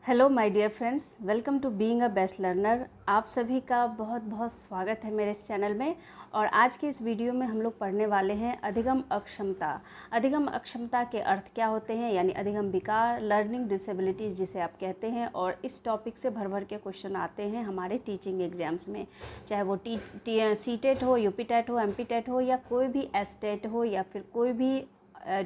Hello my dear friends, welcome to being a best learner. आप सभी का बहुत बहुत स्वागत है मेरे इस चैनल में। और आज के इस वीडियो में हम लोग पढ़ने वाले हैं अधिगम अक्षमता। अधिगम अक्षमता के अर्थ क्या होते हैं, यानी अधिगम विकार, लर्निंग डिसेबिलिटीज़ जिसे आप कहते हैं। और इस टॉपिक से भर भर के क्वेश्चन आते हैं हमारे टीचिंग एग्जाम्स में, चाहे वो सीटेट हो, यूपीटेट हो, एमपीटेट हो, या कोई भी एसटेट हो, या फिर कोई भी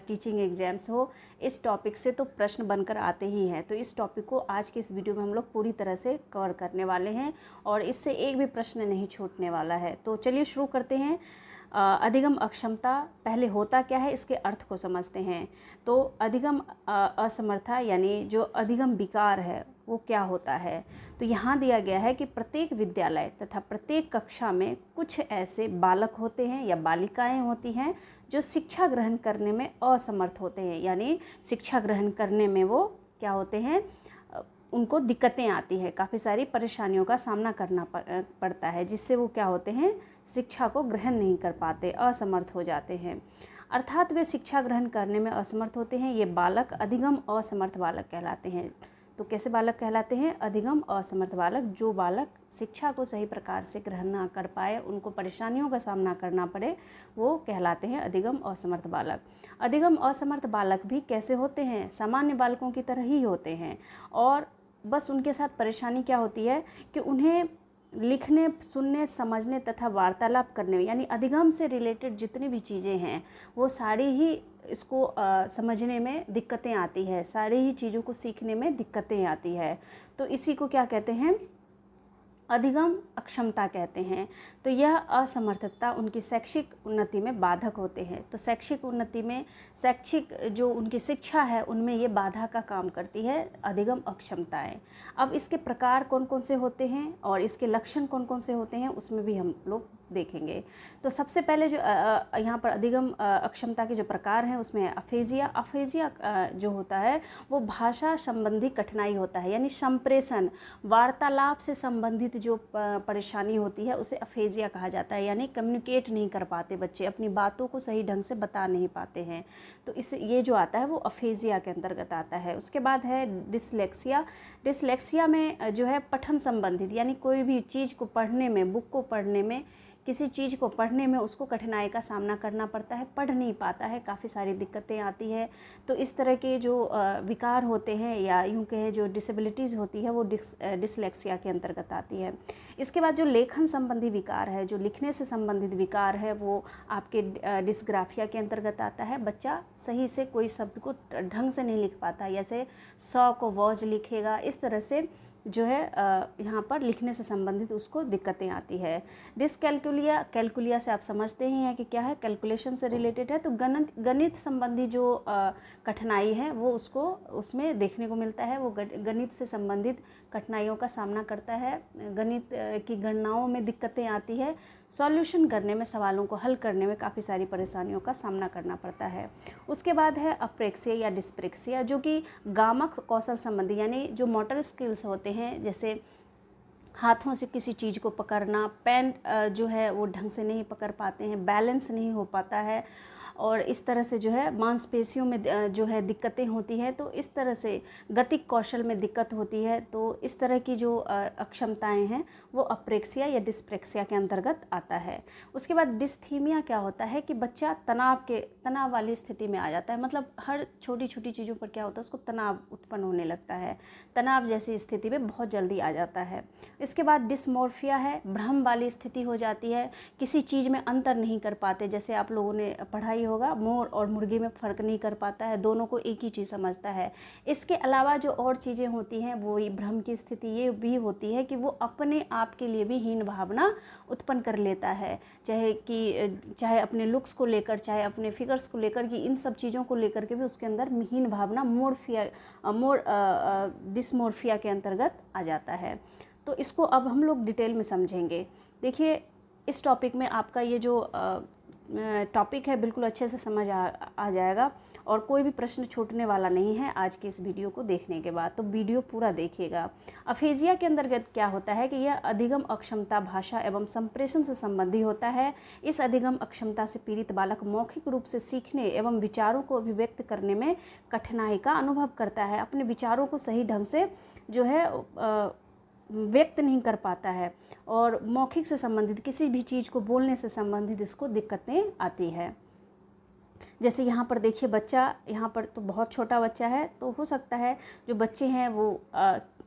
टीचिंग एग्जाम्स हो। इस टॉपिक से तो प्रश्न बनकर आते ही हैं। तो इस टॉपिक को आज की इस वीडियो में हम लोग पूरी तरह से कवर करने वाले हैं और इससे एक भी प्रश्न नहीं छूटने वाला है। तो चलिए शुरू करते हैं। अधिगम अक्षमता पहले होता क्या है, इसके अर्थ को समझते हैं। तो अधिगम असमर्था यानी जो अधिगम विकार है वो क्या होता है। तो यहाँ दिया गया है कि प्रत्येक विद्यालय तथा प्रत्येक कक्षा में कुछ ऐसे बालक होते हैं या बालिकाएं होती हैं जो शिक्षा ग्रहण करने में असमर्थ होते हैं, यानी शिक्षा ग्रहण करने में वो क्या होते हैं, उनको दिक्कतें आती हैं, काफ़ी सारी परेशानियों का सामना करना पड़ता है, जिससे वो क्या होते हैं, शिक्षा को ग्रहण नहीं कर पाते, असमर्थ हो जाते हैं। अर्थात वे शिक्षा ग्रहण करने में असमर्थ होते हैं। ये बालक अधिगम असमर्थ बालक कहलाते हैं। तो कैसे बालक कहलाते हैं? अधिगम असमर्थ बालक। जो बालक शिक्षा को सही प्रकार से ग्रहण ना कर पाए, उनको परेशानियों का सामना करना पड़े, वो कहलाते हैं अधिगम असमर्थ बालक। अधिगम असमर्थ बालक भी कैसे होते हैं? सामान्य बालकों की तरह ही होते हैं। और बस उनके साथ परेशानी क्या होती है कि उन्हें लिखने, सुनने, समझने तथा वार्तालाप करने में, यानी अधिगम से रिलेटेड जितनी भी चीज़ें हैं वो सारी ही इसको समझने में दिक्कतें आती है, सारी ही चीज़ों को सीखने में दिक्कतें आती है। तो इसी को क्या कहते हैं? अधिगम अक्षमता कहते हैं। तो यह असमर्थता उनकी शैक्षिक उन्नति में बाधक होते हैं। तो शैक्षिक उन्नति में, शैक्षिक जो उनकी शिक्षा है उनमें ये बाधा का काम करती है अधिगम अक्षमताएं। अब इसके प्रकार कौन कौन से होते हैं और इसके लक्षण कौन कौन से होते हैं उसमें भी हम लोग देखेंगे। तो सबसे पहले जो यहाँ पर अधिगम अक्षमता के जो प्रकार हैं उसमें अफेजिया। अफेजिया जो होता है वो भाषा संबंधी कठिनाई होता है, यानी संप्रेषण, वार्तालाप से संबंधित जो परेशानी होती है उसे अफेजिया कहा जाता है। यानी कम्युनिकेट नहीं कर पाते बच्चे, अपनी बातों को सही ढंग से बता नहीं पाते हैं। तो इस ये जो आता है वो अफेजिया के अंतर्गत आता है। उसके बाद है डिसलेक्सिया। डिसलेक्सिया में जो है पठन संबंधित, यानी कोई भी चीज़ को पढ़ने में, बुक को पढ़ने में, किसी चीज़ को पढ़ने में उसको कठिनाई का सामना करना पड़ता है, पढ़ नहीं पाता है, काफ़ी सारी दिक्कतें आती है। तो इस तरह के जो विकार होते हैं या यूँ कहें जो डिसेबिलिटीज़ होती है वो डिसलेक्सिया के अंतर्गत आती है। इसके बाद जो लेखन संबंधी विकार है, जो लिखने से संबंधित विकार है, वो आपके डिस्ग्राफिया के अंतर्गत आता है। बच्चा सही से कोई शब्द को ढंग से नहीं लिख पाता, जैसे सौ को वॉज लिखेगा, इस तरह से जो है यहाँ पर लिखने से संबंधित उसको दिक्कतें आती है। डिसकैलकुलिया, कैलकुलिया से आप समझते ही हैं कि क्या है, कैलकुलेशन से रिलेटेड है। तो गणित संबंधी जो कठिनाई है वो उसको उसमें देखने को मिलता है। वो गणित से संबंधित कठिनाइयों का सामना करता है, गणित की गणनाओं में दिक्कतें आती है, सॉल्यूशन करने में, सवालों को हल करने में काफ़ी सारी परेशानियों का सामना करना पड़ता है। उसके बाद है अप्रेक्सिया या डिस्प्रेक्सिया, जो कि गामक कौशल संबंधी, यानी जो मोटर स्किल्स होते हैं, जैसे हाथों से किसी चीज़ को पकड़ना, पेन जो है वो ढंग से नहीं पकड़ पाते हैं, बैलेंस नहीं हो पाता है, और इस तरह से जो है मांसपेशियों में जो है दिक्कतें होती हैं। तो इस तरह से गतिक कौशल में दिक्कत होती है। तो इस तरह की जो अक्षमताएं हैं वो अप्रेक्सिया या डिस्प्रेक्सिया के अंतर्गत आता है। उसके बाद डिस्थीमिया क्या होता है कि बच्चा तनाव वाली स्थिति में आ जाता है, मतलब हर छोटी छोटी चीज़ों पर क्या होता है, उसको तनाव उत्पन्न होने लगता है, तनाव जैसी स्थिति में बहुत जल्दी आ जाता है। इसके बाद डिस्मोर्फिया है, भ्रम वाली स्थिति हो जाती है, किसी चीज़ में अंतर नहीं कर पाते। जैसे आप लोगों ने पढ़ाई होगा, मोर और मुर्गी में फ़र्क नहीं कर पाता है, दोनों को एक ही चीज़ समझता है। इसके अलावा जो और चीज़ें होती हैं वो भ्रम की स्थिति ये भी होती है कि वो अपने आप के लिए भी हीन भावना उत्पन्न कर लेता है, चाहे अपने लुक्स को लेकर, चाहे अपने फिगर्स को लेकर, कि इन सब चीज़ों को लेकर के भी उसके अंदर हीन भावना डिस्मोर्फिया के अंतर्गत आ जाता है। तो इसको अब हम लोग डिटेल में समझेंगे। देखिए, इस टॉपिक में आपका ये जो टॉपिक है बिल्कुल अच्छे से समझ आ जाएगा। और कोई भी प्रश्न छूटने वाला नहीं है आज के इस वीडियो को देखने के बाद, तो वीडियो पूरा देखिएगा। अफेजिया के अंतर्गत क्या होता है कि यह अधिगम अक्षमता भाषा एवं संप्रेषण से संबंधी होता है। इस अधिगम अक्षमता से पीड़ित बालक मौखिक रूप से सीखने एवं विचारों को अभिव्यक्त करने में कठिनाई का अनुभव करता है। अपने विचारों को सही ढंग से जो है व्यक्त नहीं कर पाता है और मौखिक से संबंधित किसी भी चीज़ को बोलने से संबंधित इसको दिक्कतें आती है। जैसे यहाँ पर देखिए बच्चा, यहाँ पर तो बहुत छोटा बच्चा है, तो हो सकता है जो बच्चे हैं वो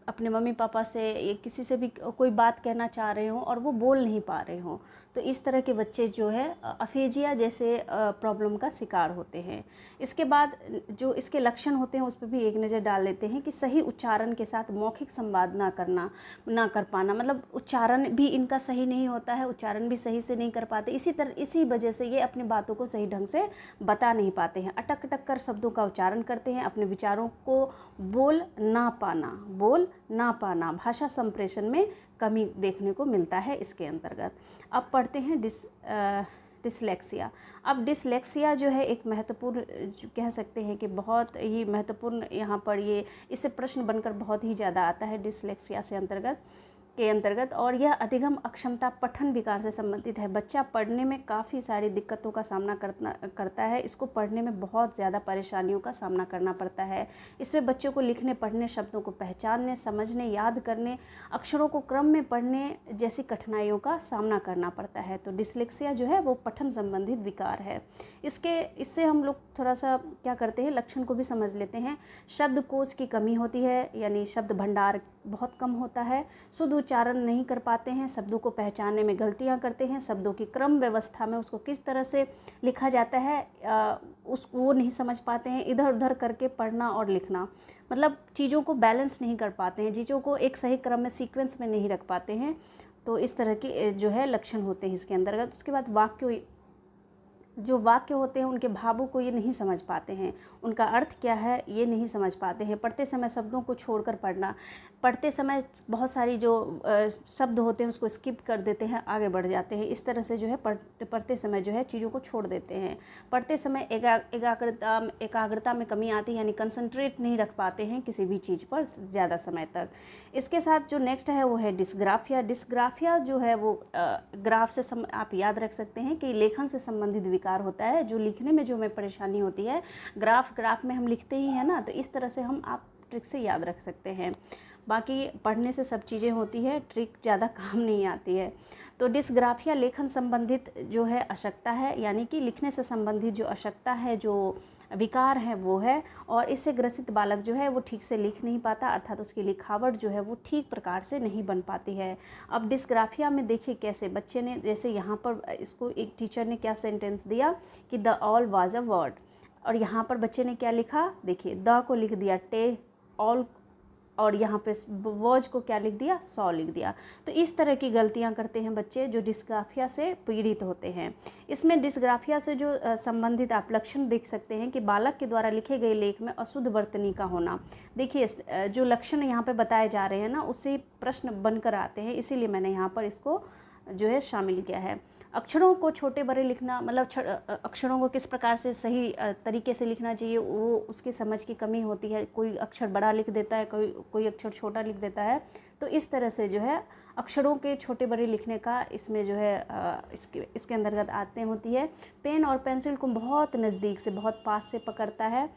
अपने मम्मी पापा से या किसी से भी कोई बात कहना चाह रहे हों और वो बोल नहीं पा रहे हों, तो इस तरह के बच्चे जो है अफेजिया जैसे प्रॉब्लम का शिकार होते हैं। इसके बाद जो इसके लक्षण होते हैं उस पर भी एक नज़र डाल लेते हैं कि सही उच्चारण के साथ मौखिक संवाद ना कर पाना, मतलब उच्चारण भी इनका सही नहीं होता है, उच्चारण भी सही से नहीं कर पाते। इसी वजह से ये अपनी बातों को सही ढंग से बता नहीं पाते हैं, अटक अटक कर शब्दों का उच्चारण करते हैं। अपने विचारों को बोल ना पाना भाषा संप्रेषण में कमी देखने को मिलता है इसके अंतर्गत। अब पढ़ते हैं डिसलेक्सिया। अब डिसलेक्सिया जो है एक महत्वपूर्ण, कह सकते हैं कि बहुत ही महत्वपूर्ण, यहाँ पर ये इससे प्रश्न बनकर बहुत ही ज़्यादा आता है डिसलेक्सिया से के अंतर्गत, और यह अधिगम अक्षमता पठन विकार से संबंधित है। बच्चा पढ़ने में काफ़ी सारी दिक्कतों का सामना करता है, इसको पढ़ने में बहुत ज़्यादा परेशानियों का सामना करना पड़ता है। इसमें बच्चों को लिखने पढ़ने, शब्दों को पहचानने, समझने, याद करने, अक्षरों को क्रम में पढ़ने जैसी कठिनाइयों का सामना करना पड़ता है। तो डिसलेक्सिया जो है वो पठन संबंधित विकार है। इससे हम लोग थोड़ा सा क्या करते हैं, लक्षण को भी समझ लेते हैं। शब्दकोश की कमी होती है, यानी शब्द भंडार बहुत कम होता है। शुद्ध उच्चारण नहीं कर पाते हैं, शब्दों को पहचानने में गलतियां करते हैं, शब्दों की क्रम व्यवस्था में उसको किस तरह से लिखा जाता है वो नहीं समझ पाते हैं। इधर उधर करके पढ़ना और लिखना, मतलब चीज़ों को बैलेंस नहीं कर पाते हैं, चीज़ों को एक सही क्रम में सीक्वेंस में नहीं रख पाते हैं। तो इस तरह के जो है लक्षण होते हैं इसके अंतर्गत। उसके बाद वाक्य होते हैं उनके भावों को ये नहीं समझ पाते हैं, उनका अर्थ क्या है ये नहीं समझ पाते हैं। पढ़ते समय शब्दों को छोड़कर पढ़ना, पढ़ते समय बहुत सारी जो शब्द होते हैं उसको स्किप कर देते हैं, आगे बढ़ जाते हैं। इस तरह से जो है पढ़ते समय जो है चीज़ों को छोड़ देते हैं। पढ़ते समय एकाग्रता में कमी आती है, यानी कंसंट्रेट नहीं रख पाते हैं किसी भी चीज़ पर ज़्यादा समय तक। इसके साथ जो नेक्स्ट है वो है डिस्ग्राफिया। डिस्ग्राफिया जो है वो ग्राफ से आप याद रख सकते हैं कि लेखन से संबंधित विकार होता है, जो लिखने में जो हमें परेशानी होती है। ग्राफ में हम लिखते ही हैं ना, तो इस तरह से हम आप ट्रिक से याद रख सकते हैं। बाकी पढ़ने से सब चीज़ें होती है, ट्रिक ज़्यादा काम नहीं आती है। तो डिस्ग्राफिया लेखन संबंधित जो है अशक्ता है, यानी कि लिखने से संबंधित जो अशक्ता है, जो विकार है वो है, और इससे ग्रसित बालक जो है वो ठीक से लिख नहीं पाता, अर्थात उसकी लिखावट जो है वो ठीक प्रकार से नहीं बन पाती है। अब डिस्ग्राफिया में देखिए कैसे बच्चे ने, जैसे यहाँ पर इसको एक टीचर ने क्या सेंटेंस दिया कि the all was a word, और यहाँ पर बच्चे ने क्या लिखा, देखिए द को लिख दिया टे ऑल, और यहाँ पे वॉज को क्या लिख दिया, सॉ लिख दिया। तो इस तरह की गलतियाँ करते हैं बच्चे जो डिस्ग्राफिया से पीड़ित होते हैं। इसमें डिस्ग्राफिया से जो संबंधित आप लक्षण देख सकते हैं कि बालक के द्वारा लिखे गए लेख में अशुद्ध वर्तनी का होना। देखिए जो लक्षण यहाँ पे बताए जा रहे हैं ना, उससे प्रश्न बनकर आते हैं, इसीलिए मैंने यहाँ पर इसको जो है शामिल किया है। अक्षरों को छोटे बड़े लिखना, मतलब अक्षरों को किस प्रकार से सही तरीके से लिखना चाहिए वो उसकी समझ की कमी होती है। कोई अक्षर बड़ा लिख देता है, कोई अक्षर छोटा लिख देता है। तो इस तरह से जो है अक्षरों के छोटे बड़े लिखने का इसमें जो है इसके अंतर्गत आते होती है। पेन और पेंसिल को बहुत नज़दीक से, बहुत पास से पकड़ता है,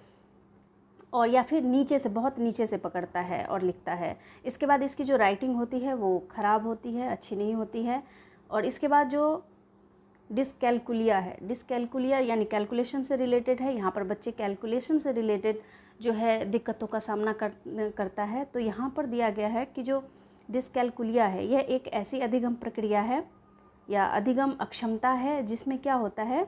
और या फिर नीचे से, बहुत नीचे से पकड़ता है और लिखता है। इसके बाद इसकी जो राइटिंग होती है वो ख़राब होती है, अच्छी नहीं होती है। और इसके बाद जो डिसकैलकुलिया है, डिसकैलकुलिया यानी कैलकुलेशन से रिलेटेड है। यहाँ पर बच्चे कैलकुलेशन से रिलेटेड जो है दिक्कतों का सामना करता है। तो यहाँ पर दिया गया है कि जो डिसकैलकुलिया है यह एक ऐसी अधिगम प्रक्रिया है या अधिगम अक्षमता है जिसमें क्या होता है,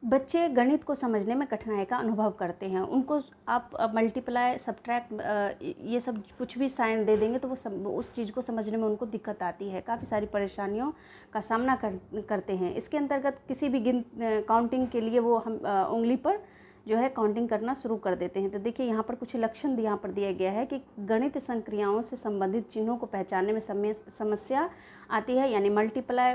बच्चे गणित को समझने में कठिनाई का अनुभव करते हैं। उनको आप मल्टीप्लाई, सब्ट्रैक्ट, ये सब कुछ भी साइन दे देंगे तो वो उस चीज़ को समझने में उनको दिक्कत आती है, काफ़ी सारी परेशानियों का सामना करते हैं। इसके अंतर्गत किसी भी काउंटिंग के लिए वो हम उंगली पर जो है काउंटिंग करना शुरू कर देते हैं। तो देखिए यहाँ पर कुछ लक्षण यहाँ पर दिया गया है कि गणित संक्रियाओं से संबंधित चिन्हों को पहचानने में समस्या आती है, यानी मल्टीप्लाई,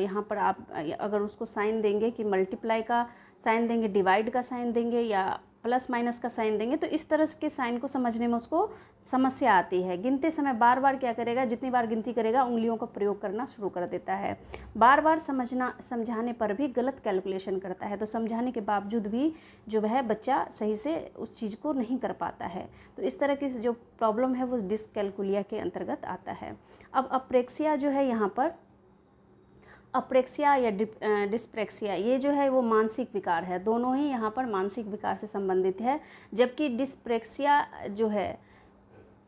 यहाँ पर आप अगर उसको साइन देंगे कि मल्टीप्लाई का साइन देंगे, डिवाइड का साइन देंगे या प्लस माइनस का साइन देंगे, तो इस तरह के साइन को समझने में उसको समस्या आती है। गिनते समय बार बार क्या करेगा, जितनी बार गिनती करेगा उंगलियों का प्रयोग करना शुरू कर देता है। बार बार समझाने पर भी गलत कैलकुलेशन करता है, तो समझाने के बावजूद भी जो है बच्चा सही से उस चीज़ को नहीं कर पाता है। तो इस तरह की जो प्रॉब्लम है वो डिसकैलकुलिया के अंतर्गत आता है। अब अप्रेक्सिया जो है, यहाँ पर अप्रेक्सिया या डिस्प्रेक्सिया, ये जो है वो मानसिक विकार है। दोनों ही यहाँ पर मानसिक विकार से संबंधित है, जबकि डिस्प्रेक्सिया जो है,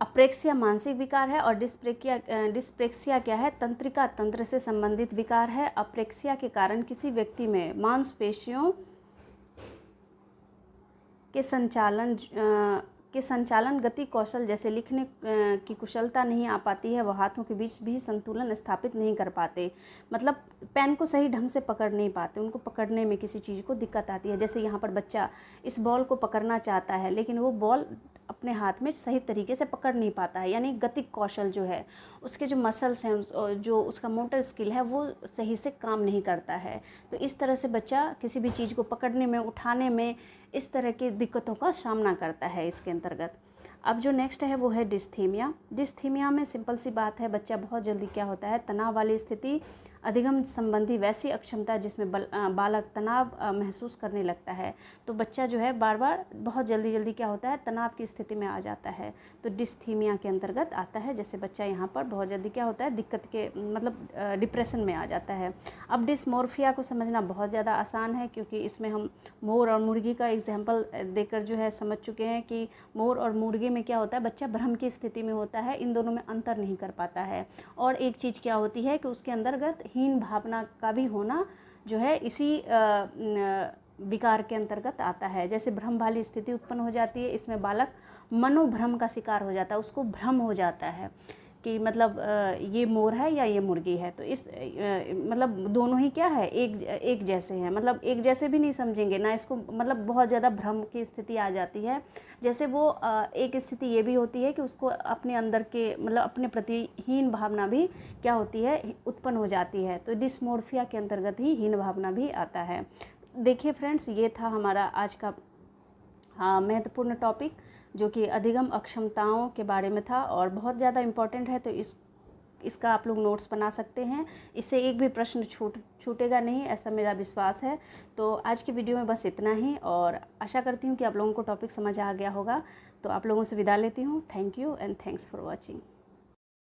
अप्रेक्सिया मानसिक विकार है और डिस्प्रेक्सिया क्या है, तंत्रिका तंत्र से संबंधित विकार है। अप्रेक्सिया के कारण किसी व्यक्ति में मांसपेशियों के संचालन गति कौशल जैसे लिखने की कुशलता नहीं आ पाती है। वह हाथों के बीच भी संतुलन स्थापित नहीं कर पाते, मतलब पेन को सही ढंग से पकड़ नहीं पाते, उनको पकड़ने में किसी चीज़ को दिक्कत आती है। जैसे यहाँ पर बच्चा इस बॉल को पकड़ना चाहता है लेकिन वो बॉल अपने हाथ में सही तरीके से पकड़ नहीं पाता है, यानी गतिक कौशल जो है, उसके जो मसल्स हैं, जो उसका मोटर स्किल है वो सही से काम नहीं करता है। तो इस तरह से बच्चा किसी भी चीज़ को पकड़ने में, उठाने में, इस तरह की दिक्कतों का सामना करता है इसके अंतर्गत। अब जो नेक्स्ट है वो है डिस्थीमिया। डिस्थीमिया में सिंपल सी बात है, बच्चा बहुत जल्दी क्या होता है, तनाव वाली स्थिति, अधिगम संबंधी वैसी अक्षमता जिसमें बालक तनाव महसूस करने लगता है। तो बच्चा जो है बार बार बहुत जल्दी क्या होता है, तनाव की स्थिति में आ जाता है, तो डिस्थीमिया के अंतर्गत आता है। जैसे बच्चा यहाँ पर बहुत जल्दी क्या होता है, दिक्कत के मतलब डिप्रेशन में आ जाता है। अब डिस्मोर्फिया को समझना बहुत ज़्यादा आसान है, क्योंकि इसमें हम मोर और मुर्गी का एग्जाम्पल देकर जो है समझ चुके हैं कि मोर और मुर्गी में क्या होता है, बच्चा भ्रम की स्थिति में होता है, इन दोनों में अंतर नहीं कर पाता है। और एक चीज़ क्या होती है कि उसके अंतर्गत हीन भावना का भी होना जो है इसी विकार के अंतर्गत आता है। जैसे भ्रम वाली स्थिति उत्पन्न हो जाती है, इसमें बालक मनोभ्रम का शिकार हो जाता है, उसको भ्रम हो जाता है कि मतलब ये मोर है या ये मुर्गी है। तो इस मतलब दोनों ही क्या है, एक जैसे हैं, मतलब एक जैसे भी नहीं समझेंगे ना इसको, मतलब बहुत ज़्यादा भ्रम की स्थिति आ जाती है। जैसे वो एक स्थिति ये भी होती है कि उसको अपने अंदर के मतलब अपने प्रति हीन भावना भी क्या होती है, उत्पन्न हो जाती है। तो डिस्मोर्फिया के अंतर्गत ही हीन भावना भी आता है। देखिए फ्रेंड्स, ये था हमारा आज का महत्वपूर्ण टॉपिक, जो कि अधिगम अक्षमताओं के बारे में था और बहुत ज़्यादा इम्पॉर्टेंट है। तो इसका आप लोग नोट्स बना सकते हैं, इससे एक भी प्रश्न छूटेगा नहीं, ऐसा मेरा विश्वास है। तो आज की वीडियो में बस इतना ही, और आशा करती हूँ कि आप लोगों को टॉपिक समझ आ गया होगा। तो आप लोगों से विदा लेती हूँ। Thank you and thanks for watching.